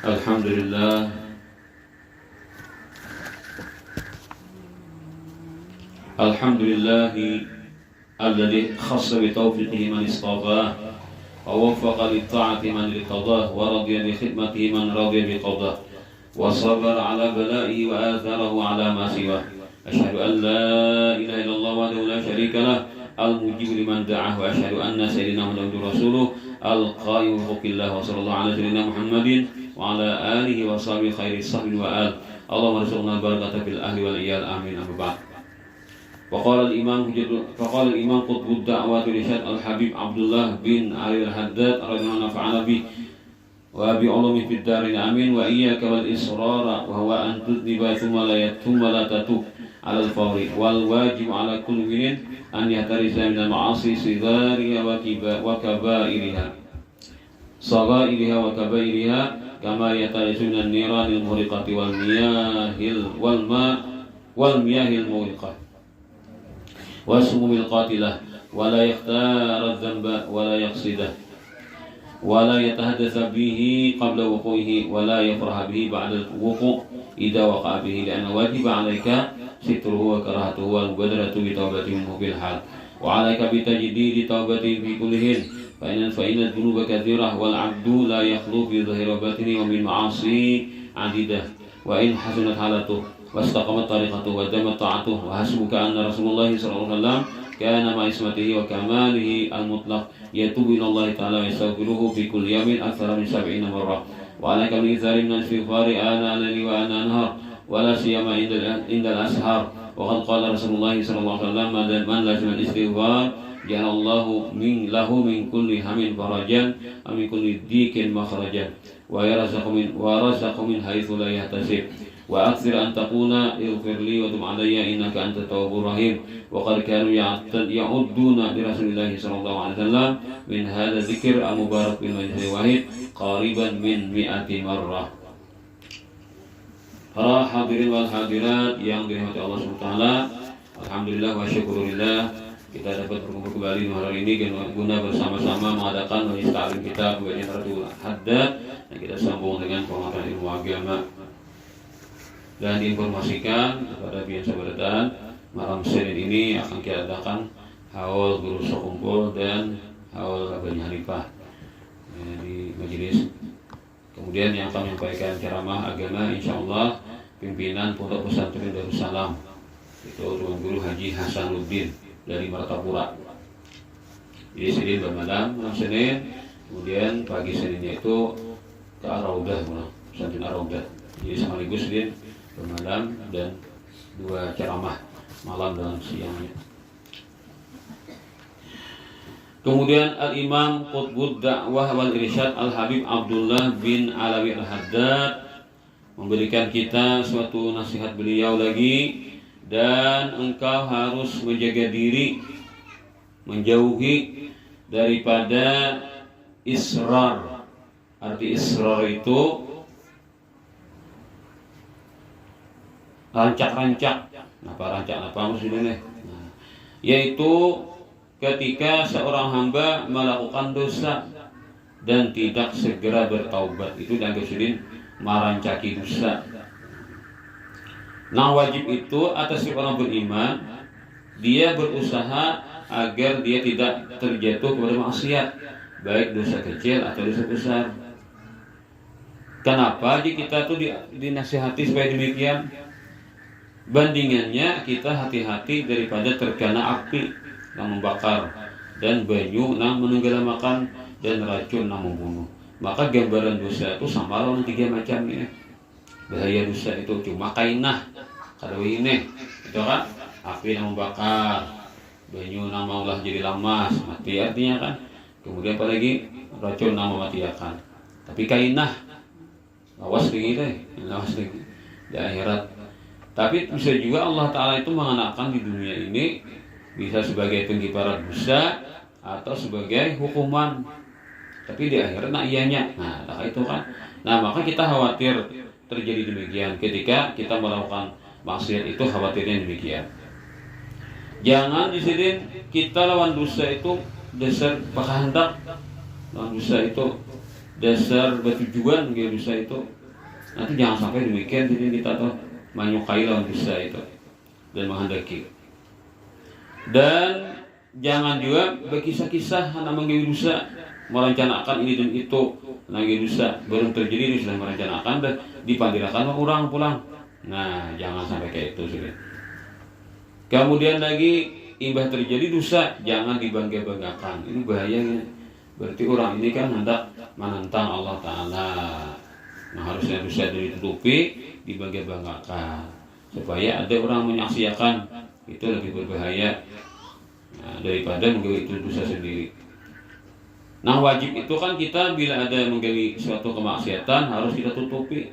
Alhamdulillah. Alhamdulillahi alladhi khassa bi tawfiqihi man istafah wa waffaqa li ta'ati man irtadah wa radiya bi khidmatihi man radiya bi qadah wa sabara ala bala'i wa atharahu ala ma siwah. Asyhadu an la ilaha illallah wahdahu la syarika lah al-mujib liman da'ah wa asyhadu anna sayyidina Muhammadur rasuluh al-qayyum bi huquqillah wa sallallahu ala sayyidina Muhammadin wa ala alihi wa sahbihi khairi sahbihi wa al. Allahumma rzuqna barakata fil ahli wal iyal amin. Amma ba'd. فقال الإمام قطب الدعوة الإرشاد الحبيب عبد الله بن علي الحداد رضي الله عنه به وبعلومه في الدارين آمين. وإياك والإصرار وهو أن تذنب ثم لا تتوب على الفور. والواجب على كل مؤمن أن يحترز من المعاصي صغارها وكبائرها كما يحترز من النيران المحرقة والمياه المغرقة والسموم القاتلة ولا يختار الذنب ولا يقصده ولا يتحدث به قبل وقوعه ولا يفرح به بعد الوقوع إذا وقع به، لأن واجب عليك ستره وكراهته والمبادرة بتوبته منه في الحال، وعليك بتجديد توبته في كل حين، فإن الذنوب كثيرة والعبد لا يخلو في ظاهر وباطنه ومن معاصي عديدة، وإن حسنت حالته واستقامت طريقته ودامت طاعته. وحسبك أن رسول الله صلى الله عليه وسلم كان مع عصمته وكماله المطلق يتوب إلى الله تعالى ويستغفره في كل يوم أكثر من 70 مرة. وعليك بالإكثار من الاستغفار آناء الليل وآناء النهار ولا سيما عند الأسحار. وقد قال رسول الله صلى الله عليه وسلم من لزم الاستغفار جعل الله له من كل هم فرجا ومن كل ضيق مخرجا ورزق من حيث لا يحتسب. وأكثر أن تقول اغفر لي وتب علي إنك أنت التواب الرحيم. وقد كانوا يعدون لرسول الله صلى الله عليه وسلم من هذا الذكر المبارك في المجلس الواحد قريبا من 100 مرة. Para hadirin wal hadirat yang dirahmati Allah SWT, alhamdulillah wa syukurillah, kita dapat berkumpul kembali di hari ini guna bersama-sama mengadakan majelis ta'lim kita kepada Rasul Haddad, dan kita sambung dengan pengajaran ilmu agama. Dan diinformasikan kepada pihak sahabatan, malam Senin ini akan kita adakan haul guru sekumpul dan haul Bani Hanifah di majelis. Kemudian yang akan menyampaikan ceramah agama insyaallah pimpinan Pondok Pesantren Darussalam, itu Tuan Guru Haji Hasanuddin dari Martapura. Jadi Senin bermalam, malam Senin, kemudian pagi Seninnya itu ke Ar-Raudah, Pesantren Ar-Raudah. Jadi sekaligus Senin bermalam dan 2 ceramah malam dan siangnya. Kemudian Al-Imam Qutbud Da'wah wal Irsyad Al-Habib Abdullah bin Alawi Al-Haddad memberikan kita suatu nasihat beliau lagi, dan engkau harus menjaga diri, menjauhi daripada israr. Arti israr itu rancak-rancak. Apa maksudnya? Yaitu ketika seorang hamba melakukan dosa dan tidak segera bertaubat, itu dianggap sudah merancaki dosa. Nah, wajib itu atas orang beriman, dia berusaha agar dia tidak terjatuh kepada maksiat, baik dosa kecil atau dosa besar. Kenapa kita tuh dinasihati supaya demikian? Bandingannya kita hati-hati daripada terkena api yang membakar, dan banyu yang menenggelamkan, dan racun yang membunuh. Maka gambaran dosa itu sama lawan 3 macam ini. Bahaya dosa itu cuma kainah, kalau ini itu kan api yang membakar, banyu yang maulah jadi lamas, mati artinya kan. Kemudian apalagi racun yang mematikan. Tapi kainah awas lagi di akhirat. Tapi bisa juga Allah Ta'ala itu mengenakan di dunia ini, bisa sebagai pengkibaran dosa atau sebagai hukuman. Tapi di akhirat ianya. Nah, itu kan. Nah, maka kita khawatir terjadi demikian ketika kita melakukan maksiat, itu khawatirnya demikian. Jangan di sini kita lawan dosa itu dasar kehendak. Lawan dosa itu dasar bertujuan gitu dosa itu. Nanti jangan sampai demikian, jadi kita tuh menyukai lawan dosa itu dan menghendaki. Dan jangan juga berkisah-kisah anak menggawe dosa, merencanakan ini dan itu, lagi dosa belum terjadi sudah merencanakan dan dipandirakan orang pulang. Nah, jangan sampai kayak itu sudah. Kemudian lagi imbah terjadi dosa jangan dibangga-banggakan. Ini bahayanya. Berarti orang ini kan hendak menentang Allah Ta'ala. Nah, harusnya dosa ditutupi, dibangga-banggakan supaya ada orang menyaksikan. Itu lebih berbahaya daripada menggawe itu dosa sendiri. Nah, wajib itu kan kita bila ada menggawe suatu kemaksiatan harus kita tutupi,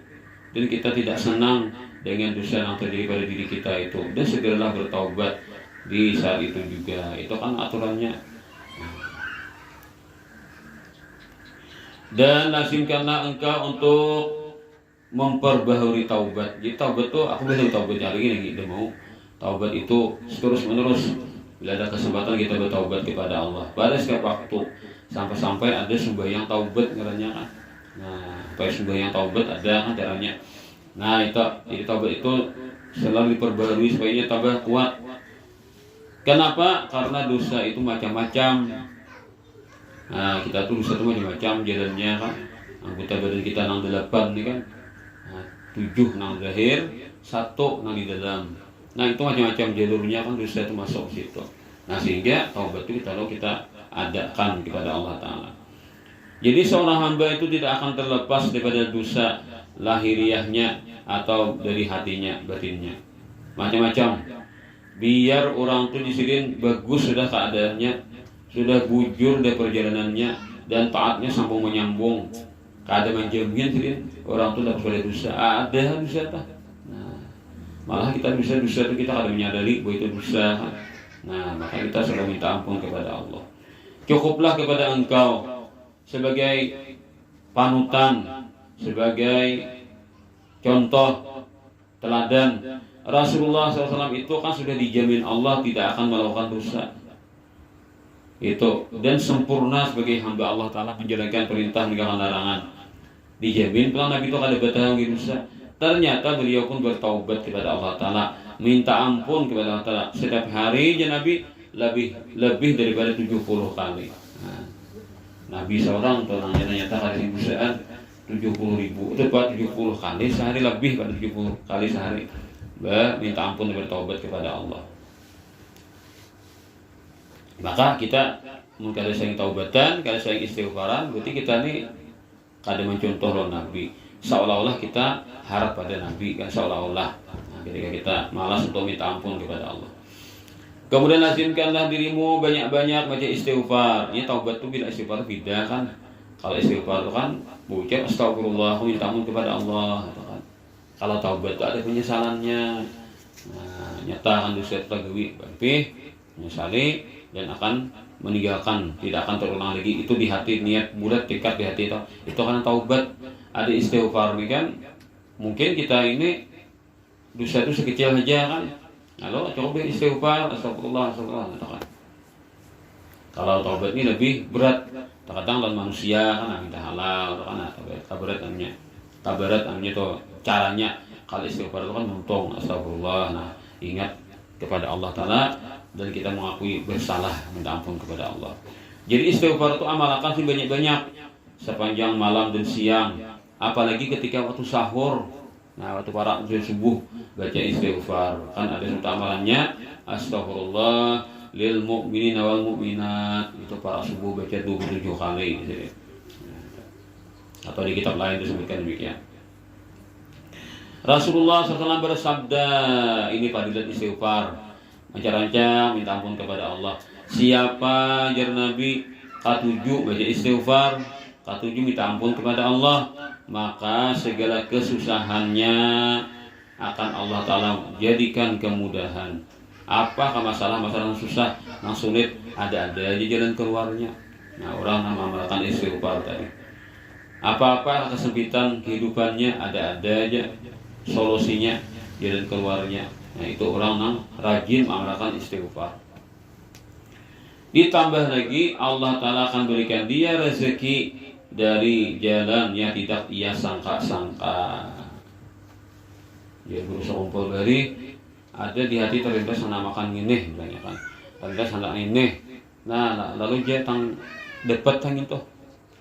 dan kita tidak senang dengan dosa yang terjadi pada diri kita itu, dan segeralah bertaubat di saat itu juga. Itu kan aturannya. Dan lazimkanlah engkau untuk memperbaharui taubat. Jadi taubat tuh aku belum taubat lagi udah mau. Taubat itu terus menerus. Bila ada kesempatan kita bertaubat kepada Allah pada setiap waktu, sampai-sampai ada sembahyang taubat caranya kan. Nah, supaya sembahyang taubat ada kan caranya. Nah, itu jadi taubat itu selalu diperbarui supaya tambah kuat. Kenapa? Karena dosa itu macam-macam. Nah, kita tuh dosa itu macam-macam jalannya kan. Anggota badan kita nang 8 nih kan. Nah, 7 nang zahir, 1 nang di dalam. Nah, itu macam-macam jalurnya kan dosa itu masuk ke situ. Nah, sehingga taubat itu kita adakan kepada Allah Ta'ala. Jadi seorang hamba itu tidak akan terlepas daripada dosa lahiriahnya atau dari hatinya, batinnya. Macam-macam. Biar orang itu disirin bagus sudah keadaannya, sudah bujur dari perjalanannya, dan taatnya sambung menyambung. Kada menjamin sirin orang itu dapat pada dosa. Ada dosa tak? Nah, malah kita dosa itu kita kada menyadari bahwa itu dosa. Nah, maka kita selalu minta ampun kepada Allah. Cukuplah kepada engkau sebagai panutan, sebagai contoh teladan. Rasulullah SAW itu kan sudah dijamin Allah tidak akan melakukan dosa. Itu dan sempurna sebagai hamba Allah Ta'ala menjalankan perintah meninggalkan larangan. Dijamin pelan Nabi itu kada bertahan dosa. Ternyata beliau pun bertaubat kepada Allah Ta'ala, minta ampun kepada Allah Ta'ala setiap hari. Nabi lebih daripada 70 kali. Nah, Nabi seorang ternyata kali dosaan 70.000, tepat 70 kali sehari, lebih pada 70 kali sehari minta ampun dan bertaubat kepada Allah. Maka kita kalau sering taubatan, kalau sering istighfaran, berarti kita ini kada mencontoh roh Nabi. Seolah-olah kita harap pada Nabi kan, seolah-olah. Nah, ketika kita malas untuk minta ampun kepada Allah. Kemudian lazimkanlah dirimu banyak-banyak baca istighfar. Ini taubat itu bila istighfar beda kan. Kalau istighfar itu kan mengucap astagfirullah, minta ampun kepada Allah gitu kan. Kalau taubat itu ada penyesalannya. Nah, nyatakan dosa tergawi, tapi menyesali dan akan meninggalkan, tidak akan terulang lagi. Itu di hati, niat bulat tekad di hati itu. Itu karena taubat. Ada istighfar nih kan. Mungkin kita ini dosa itu sekecil aja kan. Lalu coba istighfar, astagfirullah, kan. Kalau taubat ini lebih berat. Terkadang lawan manusia kan minta halal kan, kabarat namanya. Kabarat namanya itu caranya. Kalau istighfar itu kan untung, astagfirullah. Nah, ingat kepada Allah Ta'ala dan kita mengakui bersalah, minta ampun kepada Allah. Jadi istighfar itu amalkan sih banyak-banyak sepanjang malam dan siang. Apalagi ketika waktu sahur. Nah, waktu para subuh baca istighfar. Kan ada amalannya astagfirullah lil mu'minina wal mu'minat. Itu para subuh baca 27 kali gitu. Atau di kitab lain disebutkan demikian. Rasulullah SAW bersabda, ini fadilat istighfar. Macam-macam minta ampun kepada Allah. Siapa jar Nabi K7 baca istighfar, K7 minta ampun kepada Allah, maka segala kesusahannya akan Allah Ta'ala jadikan kemudahan. Apakah masalah-masalah yang susah, yang sulit, ada-ada aja jalan keluarnya. Nah, orang mengamalkan istighfar tadi. Apa-apa kesempitan kehidupannya, ada-ada aja solusinya, jalan keluarnya. Nah, itu orang yang rajin mengamalkan istighfar. Ditambah lagi Allah Ta'ala akan berikan dia rezeki dari jalan yang tidak ia sangka-sangka. Ya berusaha kumpul dari ada di hati terlintas namakan ini, misalnya kan, terlintas anak ini. Nah, lalu dia dapat itu.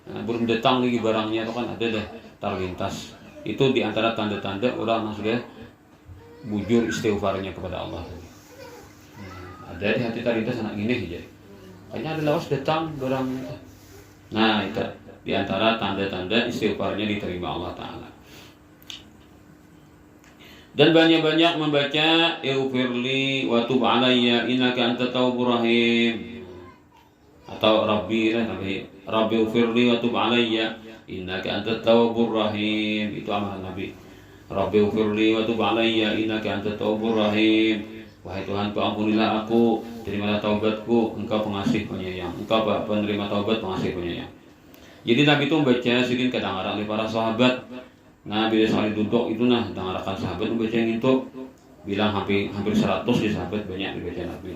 Nah, belum datang lagi barangnya itu kan ada deh terlintas. Itu di antara tanda-tanda orang yang sudah bujur istighfarnya kepada Allah. Ada di hati terlintas anak ini aja. Kayaknya ada lawas datang barang itu. Nah, itu di antara tanda-tanda istighfarnya diterima Allah Ta'ala. Dan banyak-banyak membaca Ighfirli wa tub alayya innaka antat tawwabur rahim, atau Rabbi Ighfirli wa tub alayya innaka antat tawwabur rahim. Itu amalan Nabi. Rabbi Ighfirli wa tub alayya innaka antat tawwabur rahim. Wahai Tuhanku, ampunilah aku, terimalah taubatku, Engkau pengasih penyayang. Engkau penerima taubat, pengasih penyayang. Jadi Nabi itu membaca sedikit kadang-kadang oleh para sahabat. Nah, bila sekali duduk itu dengarkan sahabat membaca yang itu, bilang hampir 100 di sahabat banyak dibaca Nabi.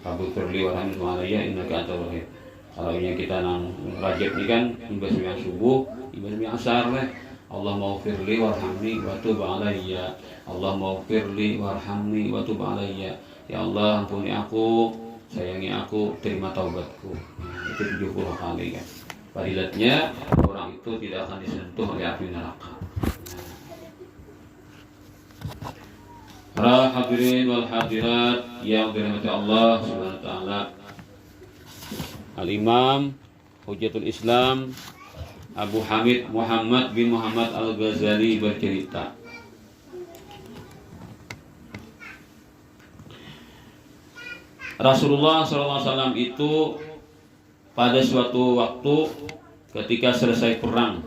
Rabbi Firli wa rahmi alayya innaka antal wahid. Kalau ini kita nang rajab ini kan ibadah yang subuh, ibadah yang asar lah. Allah maghfirli warhamni wa tub alayya. Allah maghfirli warhamni wa tub alayya. Ya Allah, ampuni aku, sayangi aku, terima taubatku. Itu 70 kali kan. Fadilatnya orang itu tidak akan disentuh oleh api neraka. Para hadirin wal hadirat yang dirahmati Allah Subhanahu wa taala. Al-Imam Hujjatul Islam Abu Hamid Muhammad bin Muhammad Al-Ghazali bercerita, Rasulullah SAW itu pada suatu waktu ketika selesai perang,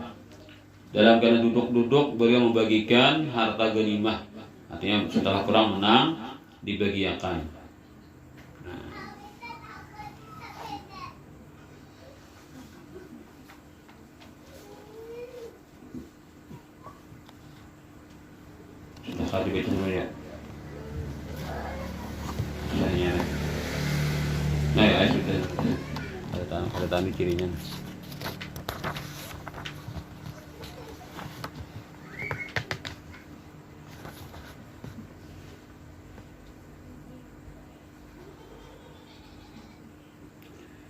dalam keadaan duduk-duduk beliau membagikan harta ghanimah. Artinya setelah perang menang dibagiakan. Sudah kali itu ya. Misalnya, nah ya sudah ada tanda kirinya.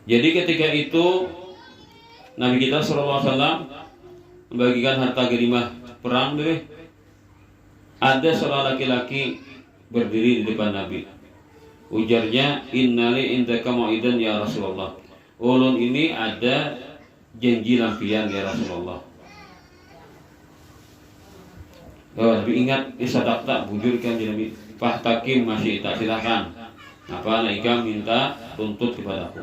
Jadi ketika itu Nabi kita SAW membagikan harta ghanimah perang deh. Ada seorang laki-laki berdiri di depan Nabi. Ujarnya, innali indaka mau'idan ya Rasulullah. Ulun ini ada janji lampian ya Rasulullah. Oh, tapi ingat isadaqta, bujurkan Nabi. Fahtakim masih tak, silakan. Apa naika minta tuntut kepadaku.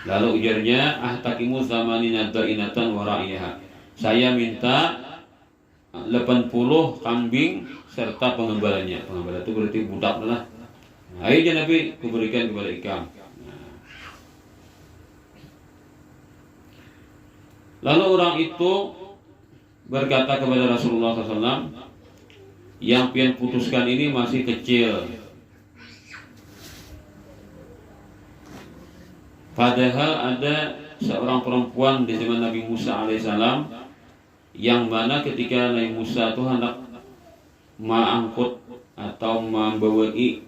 Lalu ujarnya, ahtakimu zamanin dainatan wara'iha. Saya minta 80 kambing serta pengembalanya. Pengembala itu berarti budak lah. Ayo aja Nabi kuberikan kepada ikam. Lalu orang itu berkata kepada Rasulullah SAW, yang pian putuskan ini masih kecil. Padahal ada seorang perempuan di zaman Nabi Musa alaihissalam, yang mana ketika Nabi Musa itu hendak mengangkut atau membawai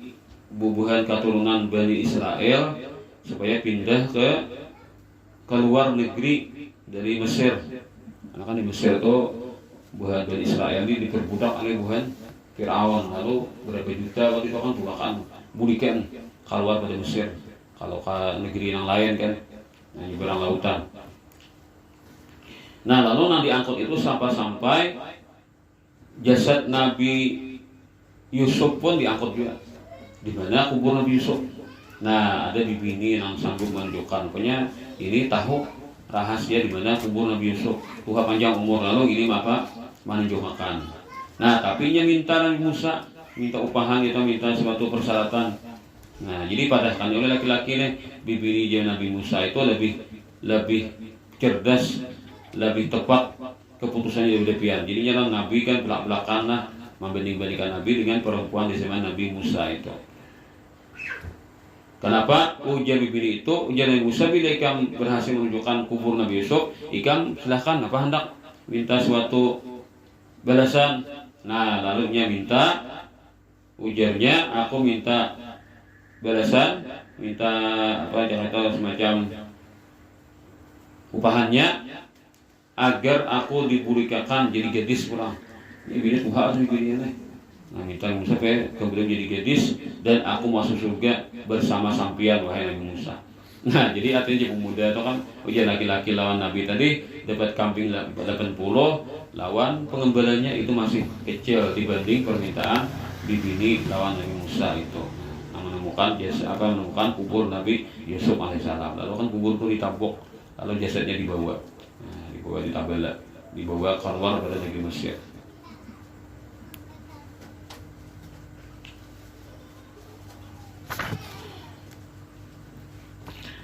bubuhan keturunan Bani Israel supaya pindah ke luar negeri dari Mesir. Karena kan di Mesir itu buhan Bani Israel ini diperbudak oleh buhan Fir'aun. Lalu berapa juta waktu itu kan bukan bulikan keluar pada Mesir. Kalau ke negeri yang lain kan, nah, nyeberang lautan. Nah, lalu nanti angkut itu sampai jasad Nabi Yusuf pun diangkut juga. Di mana kubur Nabi Yusuf? Nah, ada bibini yang sanggup menunjukkan. Pokoknya ini tahu rahasia di mana kubur Nabi Yusuf. Tuhan panjang umur, lalu ini apa? Menunjukkan. Nah, tapi nya minta Nabi Musa, minta upahan, kita minta suatu persyaratan. Nah, jadi pada kan oleh laki-laki nih, bibiri Nabi Musa itu lebih cerdas, lebih tepat keputusannya lebih pian. Jadi nyala Nabi kan belak-belakan lah membanding-bandingkan Nabi dengan perempuan di zaman Nabi Musa itu. Kenapa? Ujar bibiri itu, ujar Nabi Musa bila ikam berhasil menunjukkan kubur Nabi Yusuf, ikam silahkan apa hendak minta suatu balasan. Nah, lalu dia minta, ujarnya aku minta balasan, minta apa atau semacam upahannya agar aku diburikakan jadi gadis pulang. Ini bini tuha tuh bini. Nah, minta Musa kemudian jadi gadis dan aku masuk surga bersama sampian wahai Nabi Musa. Nah, jadi artinya pemuda itu kan ujian laki-laki lawan Nabi tadi dapat kambing 80, lawan pengembalanya itu masih kecil dibanding permintaan bibini lawan Nabi Musa itu. Nah, menemukan kubur Nabi Yusuf alaihissalam. Lalu kan kubur itu ditampuk, lalu jasadnya dibawa. Nah, dibawa di Tabela, dibawa keluar pada negeri Mesir.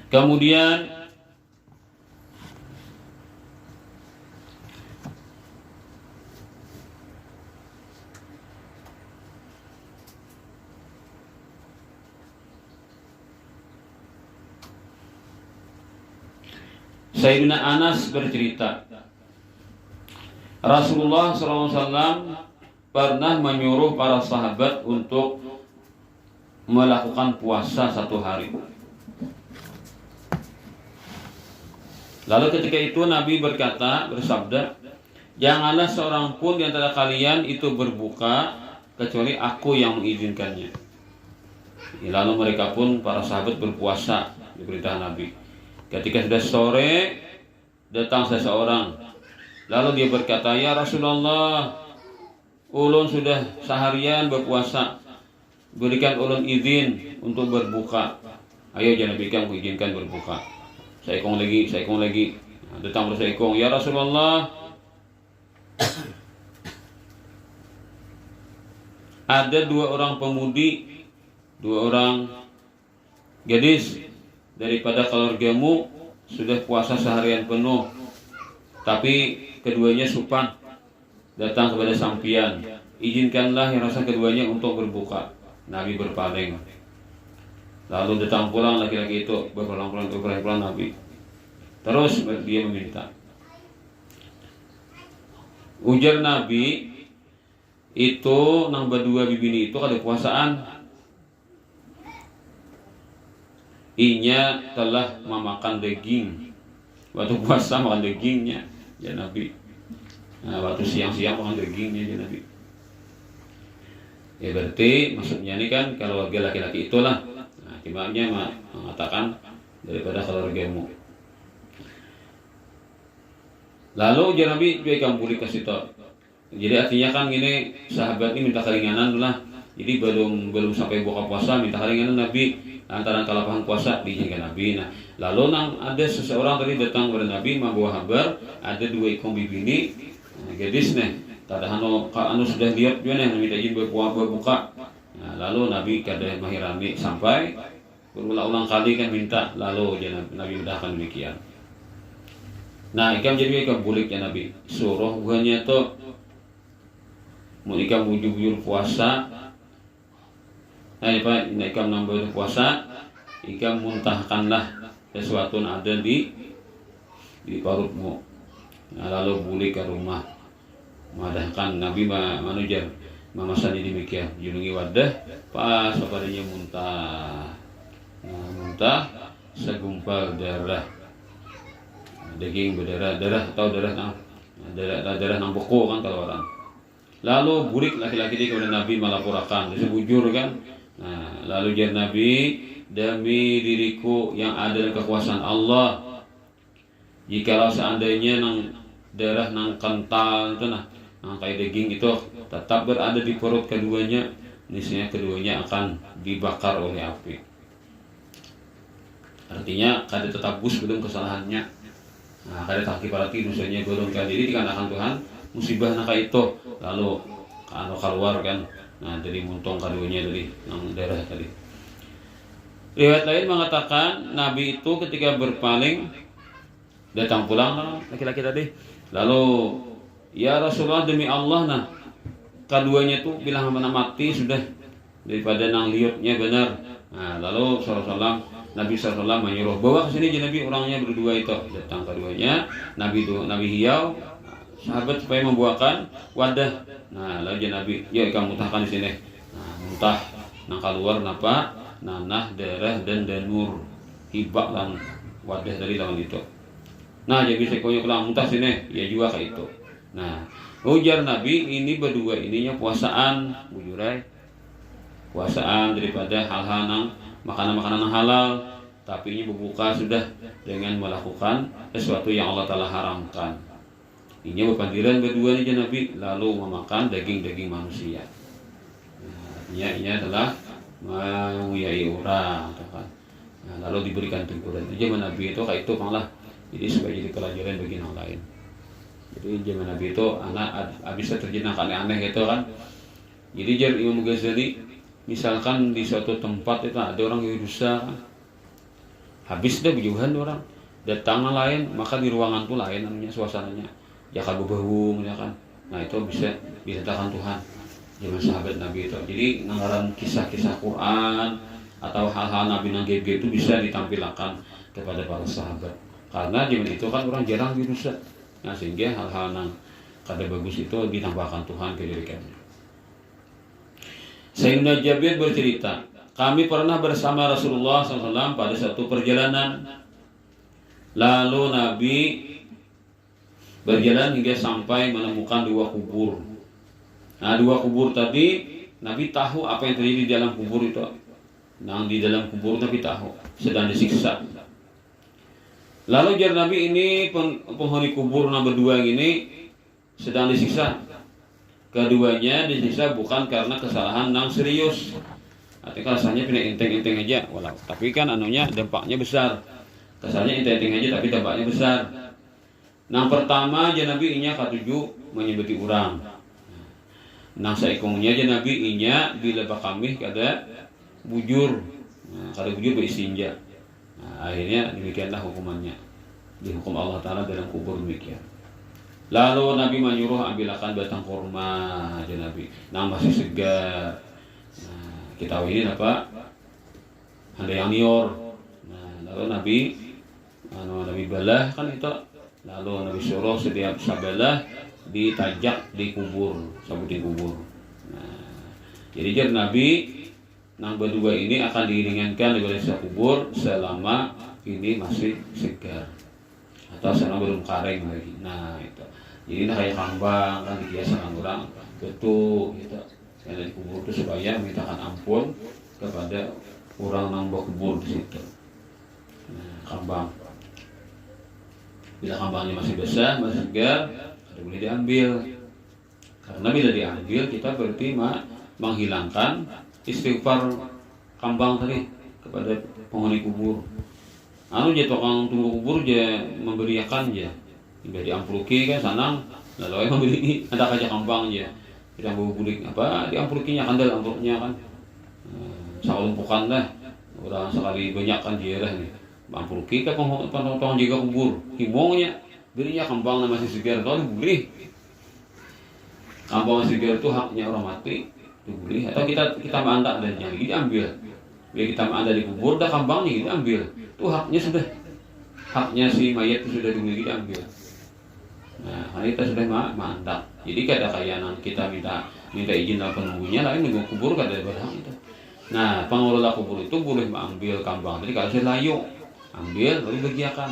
Kemudian Sayyidina Anas bercerita, Rasulullah SAW pernah menyuruh para sahabat untuk melakukan puasa 1 hari. Lalu ketika itu Nabi bersabda, janganlah seorang pun di antara kalian itu berbuka kecuali aku yang mengizinkannya. Lalu mereka pun para sahabat berpuasa di perintah Nabi. Ketika sudah sore datang seseorang, lalu dia berkata, ya Rasulullah, ulun sudah seharian berpuasa, berikan ulun izin untuk berbuka. Ayo jangan berikan mengizinkan berbuka. Seekong lagi. Datang berseekong, ya Rasulullah, ada 2 orang pemudi, 2 orang gadis daripada keluargamu sudah puasa seharian penuh, tapi keduanya supan datang kepada sampian. Izinkanlah yang rasa keduanya untuk berbuka. Nabi berpaling. Lalu datang pulang laki-laki itu berpulang Nabi. Terus dia meminta. Ujar Nabi, itu nang berdua bibini itu kada puasaan. Inya telah memakan daging. Waktu puasa makan dagingnya, ya Nabi. Nah, waktu siang-siang makan dagingnya, ya Nabi. Ya berarti maksudnya ini kan kalau keluarga laki-laki itulah. Nah, imamnya mengatakan daripada keluargamu. Lalu ya Nabi juga kamu boleh kasih tahu. Jadi artinya kan gini, sahabat ini minta keringanan lah. Jadi belum sampai buka puasa minta keringanan Nabi. Antara kalapahan puasa diizinkan Nabi. Nah, lalu ada seseorang tadi datang kepada Nabi membawa kabar ada 2 ekor bibini gadis nih. Kada anu sudah lihat juga nih minta izin berbuka. Nah, lalu Nabi kada mahirami sampai berulang-ulang kali kan minta, lalu ya Nabi mudahkan demikian. Nah, ikam jadi ikam bulik ya Nabi. Suruh buahnya tuh mau ikam bujur puasa. Ikam nambah puasa, ikam muntahkanlah sesuatu yang ada di perutmu. Nah, lalu balik ke rumah. Madahkan Nabi manujar memasani demikian. Junungi wadah pas padanya muntah. Nah, muntah segumpal darah. Daging berdarah atau darah nang beku kan kalau orang. Lalu burik laki-laki ini kepada Nabi melaporkan, dia bujur kan. Nah, lalu jar Nabi, demi diriku yang ada dalam kekuasaan Allah, jikalau seandainya nang darah nang kental itu nang kayak daging itu tetap berada di perut keduanya, niscaya keduanya akan dibakar oleh api. Artinya kada tetap bus belum kesalahannya. Nah, kada tak parati dosanya golong kan. Jadi dikarenakan Tuhan musibah nak itu lalu keluar kan. Nah, dari muntung keduanya dari nang darah tadi. Riwayat lain mengatakan Nabi itu ketika berpaling datang pulang laki-laki tadi. Lalu ya Rasulullah demi Allah nah keduanya tuh bilang mana mati sudah daripada nang liutnya benar. Nah, lalu Nabi SAW menyuruh bawa ke sini aja Nabi orangnya berdua itu. Datang keduanya, Nabi hiau sahabat supaya membuahkan wadah. Nah, lalu Nabi, yuk kamu muntahkan di sini. Nah, muntah, nang keluar napa? Nanah, darah dan danur. Hibak lang wadah dari lawan itu. Nah, jadi sekonya pulang muntah sini, ya juga kayak itu. Nah, ujar Nabi ini berdua ininya puasaan, bujurai. Puasaan daripada hal-hal nang makanan-makanan halal, tapi ini berbuka sudah dengan melakukan sesuatu yang Allah Ta'ala haramkan. Ini berpandiran berdua ini Nabi lalu memakan daging-daging manusia. Nah, ini adalah menguyai orang, kan? Nah, lalu diberikan teguran. Zaman Nabi itu kayak itu malah, jadi supaya jadi pelajaran bagi yang lain. Jadi zaman Nabi itu anak bisa terjadi aneh-aneh gitu kan. Jadi jar Imam Ghazali, misalkan di suatu tempat itu ada orang yang rusak, habis dah berjauhan orang, datang lain, maka di ruangan itu lain namanya suasananya, ya kalau bau ya kan. Nah itu bisa disertakan Tuhan. Zaman sahabat Nabi itu. Jadi nganggaran kisah-kisah Quran atau hal-hal Nabi Nabi itu bisa ditampilkan kepada para sahabat. Karena zaman itu kan orang jarang dirusak. Nah sehingga hal-hal yang kada bagus itu ditambahkan Tuhan ke diri kami. Sayyidina Jabir bercerita, kami pernah bersama Rasulullah SAW pada satu perjalanan. Lalu Nabi berjalan hingga sampai menemukan dua kubur. Nah, dua kubur tadi Nabi tahu apa yang terjadi di dalam kubur itu. Nah, di dalam kubur Nabi tahu sedang disiksa. Lalu jar Nabi ini penghuni kubur nomor dua ini sedang disiksa. Keduanya disiksa bukan karena kesalahan yang serius. Artinya rasanya pindah enteng-enteng aja, walau tapi kan anunya dampaknya besar. Kesannya enteng-enteng aja tapi dampaknya besar. Yang pertama aja Nabi inya katuju menyebeti orang. Nang saikongnya aja Nabi inya bila kami kada bujur. Nah, kada bujur beristinja. Nah, akhirnya demikianlah hukumannya. Dihukum Allah Ta'ala dalam kubur demikian. Lalu Nabi menyuruh ambilkan batang kurma aja Nabi. Nah masih segar. Nah, kita tahu ini apa? Ada yang nior. Nah, lalu Nabi balah kan itu. Lalu Nabi suruh setiap sabalah ditajak di kubur, sabutin kubur. Nah, jadi jar Nabi nang berdua ini akan diringankan dari kubur selama ini masih segar atau selama belum kering lagi. Nah itu. Jadi kayak kambang kan dibiasakan orang betul gitu. Karena di kubur itu supaya mintakan ampun kepada orang yang berkubur di situ. Nah, kambang. Bila kambangnya masih besar, masih segar, tidak boleh diambil. Karena bila diambil kita berarti menghilangkan istighfar kambang tadi kepada penghuni kubur. Anu je tukang tunggu kubur je memberiakan je. Tidak diampluki kan sanang, lalu yang membeli ada kaca kambang je. Tidak mau bulik apa diamplukinya kandel ampluknya kan. Saulumpukan dah. Orang sekali banyak kan jerah nih. Ampluki kan potong jaga kubur. Himongnya berinya kambang masih segar kalau dibeli. Kambang masih segar itu haknya orang mati dibeli atau kita mandak dan jangan diambil. Bila kita mandak di kubur dah kambangnya diambil. Itu haknya sudah. Haknya si mayat itu sudah dimiliki diambil. Nah, hari kita sudah mandak. Jadi kada kayanan kita minta izin dari penunggunya lain nunggu kubur kada berhak itu. Nah, pengelola kubur itu boleh mengambil kambang. Jadi kalau saya layu, ambil lalu bagiakan.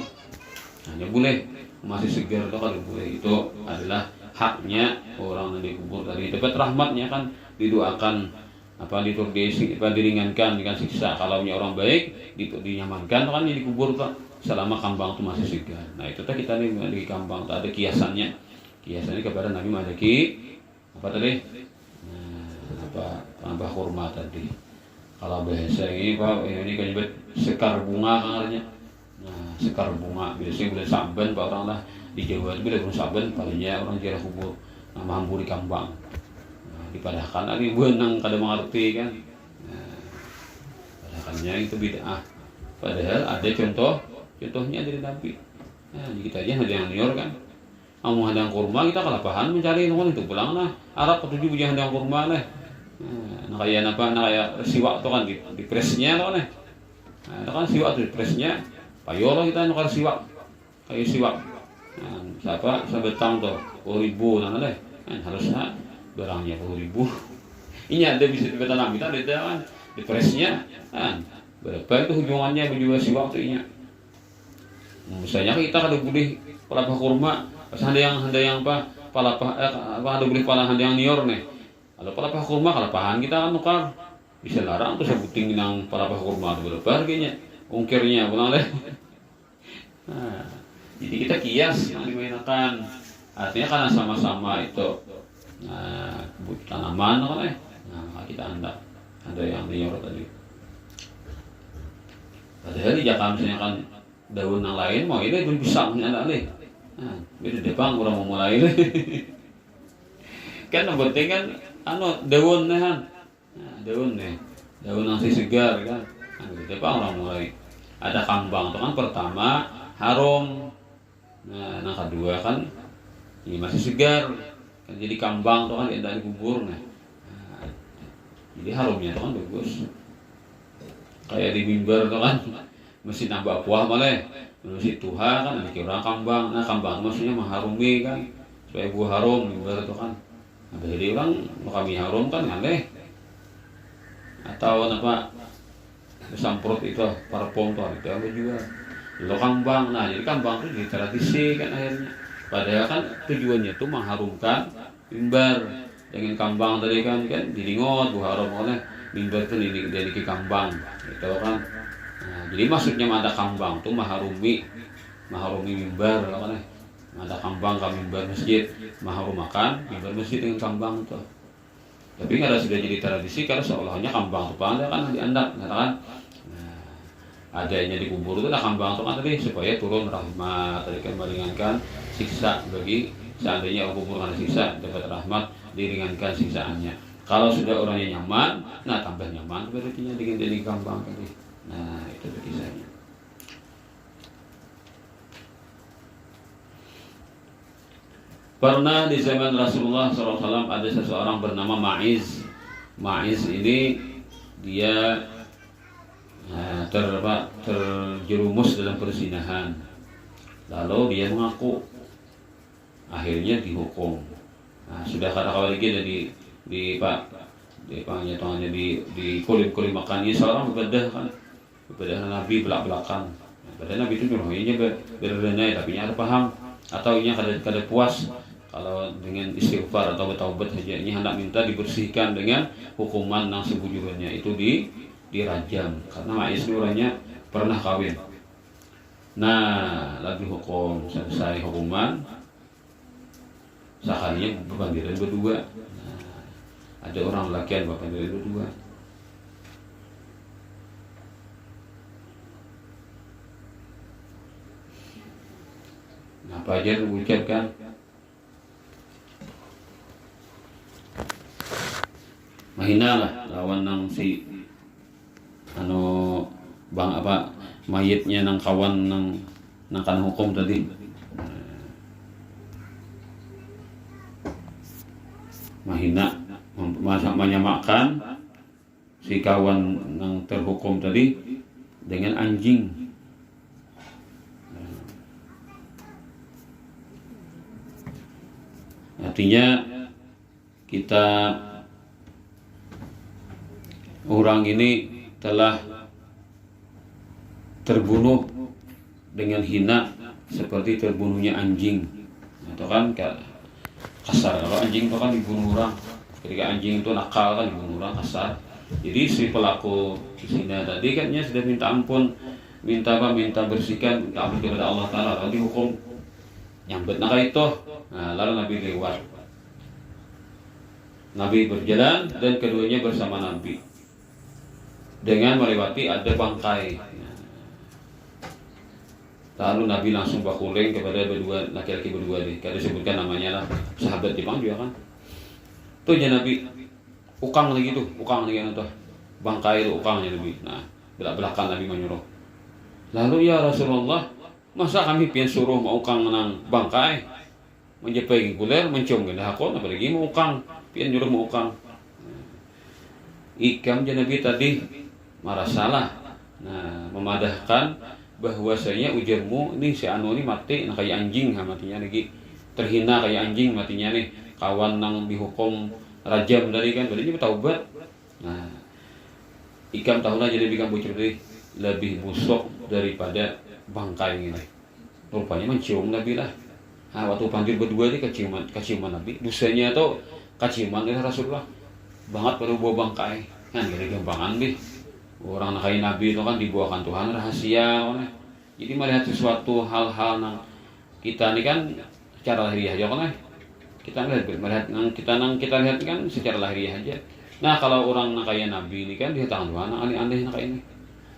Hanya boleh masih segar itu kalau boleh itu adalah haknya orang yang dikubur tadi. Dapat rahmatnya kan didoakan diringankan dengan siksa. Kalau punya orang baik dinyamankan kan di kubur tuh. Selama kambang itu masih segar. Nah itu kita nih di kambang ada kiasannya kepada Nabi Maliki apa tadi? Nah, tambah kurma tadi. Kalau bahasa ini Pak ini kan nyebut sekar bunga katanya. Nah sekar bunga biasanya boleh saben Pak orang lah di Jawa itu boleh saben palingnya orang kira kubur mampu di kambang. Nah, dipadahkan lagi benang kada mengerti kan. Nah, padahalnya itu bid'ah. Padahal ada contohnya dari Nabi. Nah, kita aja ada yang liur kan. Mau hadang kurma kita kelapahan mencari nonton itu pulang lah. Arab ketujuh punya hadang kurma lah. Nah kaya apa, nah kaya siwak tuh kan di presnya tuh kan nah kan siwak tuh di presnya payo lah kita nukar siwak kayu siwak nah, siapa sebetang tuh 10.000 nah deh harusnya barangnya 10.000 ini ada bisa dibetanam kita ada kan di presnya kan berapa itu hubungannya berdua siwak tuh ini misalnya kita kada boleh palapa kurma pas ada yang apa palapa ada boleh pala ada yang nior nih kalau palapa kurma kalapahan kita kan nukar bisa larang tuh sebuting nang palapa kurma tuh berapa harganya ungkirnya pulang deh nah, jadi kita kias yang dimainkan artinya karena sama-sama itu nah tanaman kan nah kita ada yang nior tadi padahal di Jakarta misalnya kan daun yang lain mau ini belum bisa ada nih nah beda deh bang orang mau mulai kan yang penting kan daun nih kan nah, daun yang segar kan nah beda bang orang mulai ada kambang itu kan pertama harum nah yang kedua kan ini masih segar kan jadi kambang itu kan tidak dikubur nah jadi harumnya itu kan bagus kayak di mimbar itu kan mesti nambah buah malah mesti tuha kan ada kira kambang nah kambang maksudnya mengharumi kan supaya buah harum mimbar itu kan nah jadi orang kami harum kan aneh atau apa semprot itu parfum tuh itu apa juga lo kambang nah jadi kambang itu jadi tradisi kan akhirnya padahal kan tujuannya itu mengharumkan mimbar dengan kambang tadi kan dilingot buah harum oleh mimbar itu dari kambang itu kan nah, jadi maksudnya ada kambang tuh maharumi mimbar kan ada kambang ke mimbar masjid maharumakan mimbar masjid dengan kambang itu tapi karena sudah jadi tradisi karena seolahnya kambang itu ada kan diandak katakan nah, adanya dikubur itu ada kambang itu kan tadi supaya turun rahmat tadi kan meringankan siksa bagi seandainya kubur karena siksa dapat rahmat diringankan siksaannya. Kalau sudah orangnya nyaman, nah tambah nyaman berarti dengan jadi kambang tadi. Nah itu kisahnya. Pernah di zaman Rasulullah SAW ada seseorang bernama Ma'iz. Ma'iz ini dia terjerumus dalam perzinahan. Lalu dia mengaku, akhirnya dihukum. Nah, sudah kata-kata lagi di tangannya di kulim makannya seorang berbeda kan berbeda Nabi belak-belakan padahal Nabi itu nyuruhnya berbeda tapi ada paham atau ini kada puas kalau dengan istighfar atau bertaubat saja ini hendak minta dibersihkan dengan hukuman yang sebujurnya itu dirajam karena Ma'iz orangnya pernah kawin nah lagi hukum selesai hukuman sakalinya berbandiran berdua ada orang lakian bahkan dari berdua. Nah, apa aja mengucapkan mahina lah lawan nang si bang apa mayitnya nang kawan nang kan hukum tadi. Mahina menyamakan si kawan yang terhukum tadi dengan anjing. Artinya kita orang ini telah terbunuh dengan hina seperti terbunuhnya anjing. Atau kan kasar kalau anjing itu kan dibunuh orang. Ketika anjing itu nakal kan dibunuh orang kasar. Jadi si pelaku zina tadi kan sudah minta ampun, minta bersihkan, minta ampun kepada Allah Taala, lalu dihukum nyambet nakal itu. Nah, lalu Nabi lewat. Nabi berjalan dan keduanya bersama Nabi. Dengan melewati ada bangkai. Lalu Nabi langsung bakuling kepada berdua laki-laki berdua deh. Kada disebutkan namanya lah. Sahabat Jepang juga kan. Tuh aja Nabi ukang lagi tuh, bangkai itu ukangnya Nabi. Nah, belak-belakan Nabi menyuruh. Lalu ya Rasulullah, masa kami pian suruh mau ukang nang bangkai, menjepai kuler, mencium gendah aku, apalagi mau ukang, pian nyuruh mau ukang. ikam Nabi tadi marah salah. Nah, memadahkan bahwasanya ujarmu ini si anu ini mati nah kayak anjing matinya lagi terhina kayak anjing matinya nih kawan nang dihukum rajam dari kan berarti taubat. Nah, ikam tahulah jadi bikam bocor tadi lebih busuk daripada bangkai ini. Rupanya mencium Nabi lah. Nah, waktu panggil berdua ini keciuman Nabi. Dosanya atau keciuman dari Rasulullah banget pada buah bangkai. Kan jadi gampangan deh. Orang nakain Nabi itu kan dibuahkan Tuhan rahasia. Kan? Jadi melihat sesuatu hal-hal yang kita ini kan secara lahiriah aja kan. Kita kita lihat kan secara lahiriah aja. Nah kalau orang nakain Nabi ini kan dia tangan Tuhan aneh-aneh nakain ini.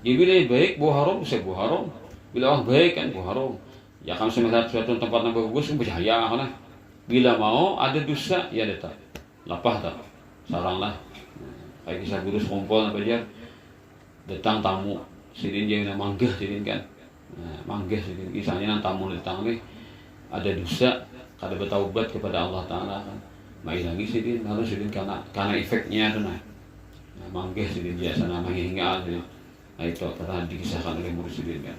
Jadi bila baik buah haram bisa buah haram. Bila orang baik kan buah haram. Ya kamu melihat suatu tempat yang bagus bercahaya kan. Bila mau ada dosa ya datang. Lapah tak. Saranglah. Kayak kisah guru sekumpul apa aja. Datang tamu sidin jangan manggah sidin kan. Nah, manggah sidin kisahnya nang tamu datang nih ada dosa kada bertaubat kepada Allah Taala kan. Mai lagi sidin harus sidin karena efeknya itu nah. Manggah sidin biasa namanya hingga sidin. Nah itu pernah dikisahkan oleh murid sidin kan.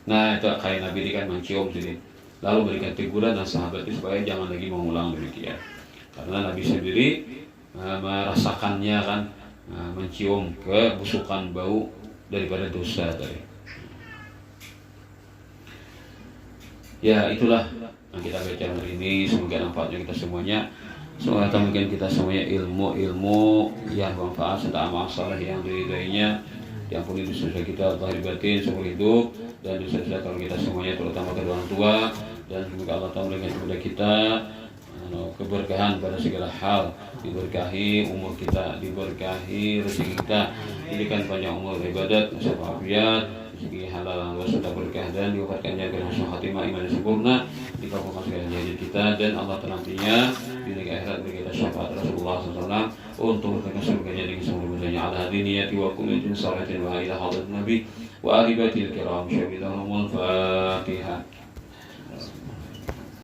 Nah itu kayak Nabi kan mencium sidin. Lalu berikan teguran dan sahabat itu supaya jangan lagi mengulang demikian. Karena Nabi sendiri merasakannya kan. Mencium kebusukan bau daripada dosa tadi. Ya itulah yang kita baca hari ini. Semoga manfaatnya kita semuanya. Semoga mungkin kita semuanya ilmu yang bermanfaat serta amal saleh yang diridainya. Diampuni dosa kita lahir batin seumur hidup dan dosa-dosa kalau kita semuanya terutama kedua orang tua dan semoga Allah Taala memberikan kepada kita keberkahan pada segala hal, diberkahi umur kita, diberkahi rezeki kita, diberikan panjang umur ibadat, syafaat, rezeki halal wa sudah berkah dan diwafatkannya dengan husnul khatimah iman sempurna, dikabulkan segala hajat kita dan Allah nantinya di negeri akhirat beri kita syafaat Rasulullah SAW untuk berkah surganya dengan seluruh dosanya ala hadiniyati wa kulitin salatin wa ila hadrat nabi wa alibatil kiram syabidahumul fatihah.